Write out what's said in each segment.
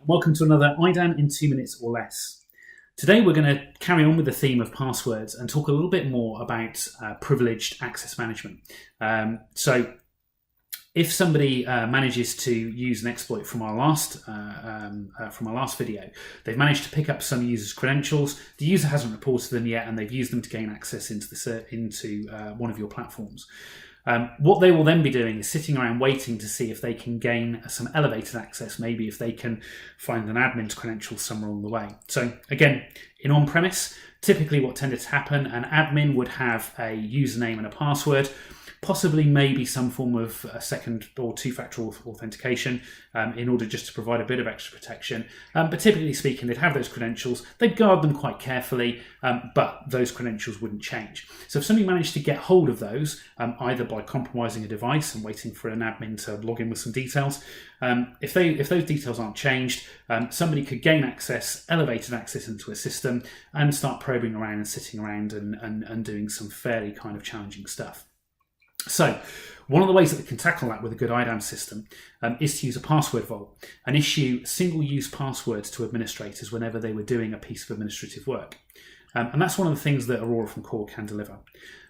Welcome to another IDAM in 2 minutes or less. Today we're going to carry on with the theme of passwords and talk a little bit more about privileged access management. So if somebody manages to use an exploit from our last video, they've managed to pick up some users' credentials, the user hasn't reported them yet, and they've used them to gain access into one of your platforms. What they will then be doing is sitting around waiting to see if they can gain some elevated access, maybe if they can find an admin's credentials somewhere along the way. So again, in on-premise, typically what tended to happen, an admin would have a username and a password, possibly maybe some form of a second or two-factor authentication in order just to provide a bit of extra protection. But typically speaking, they'd have those credentials, they'd guard them quite carefully, but those credentials wouldn't change. So if somebody managed to get hold of those, either by compromising a device and waiting for an admin to log in with some details, if those details aren't changed, somebody could gain access, elevated access into a system and start probing around and sitting around and doing some fairly kind of challenging stuff. So one of the ways that we can tackle that with a good IDAM system is to use a password vault and issue single-use passwords to administrators whenever they were doing a piece of administrative work. And that's one of the things that Aurora from Core can deliver.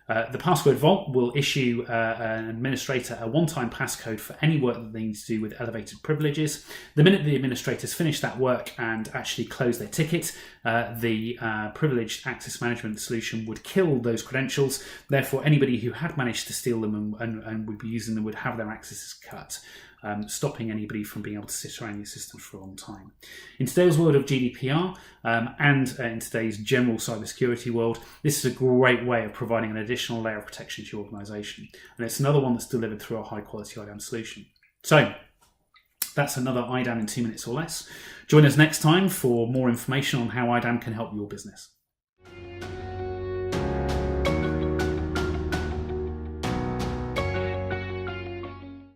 The password vault will issue an administrator a one-time passcode for any work that they need to do with elevated privileges. The minute the administrators finish that work and actually close their ticket, the privileged access management solution would kill those credentials. Therefore, anybody who had managed to steal them and would be using them would have their accesses cut, stopping anybody from being able to sit around your system for a long time. In today's world of GDPR and in today's general cybersecurity world, this is a great way of providing an additional layer of protection to your organization. And it's another one that's delivered through a high quality IDAM solution. So that's another IDAM in 2 minutes or less. Join us next time for more information on how IDAM can help your business.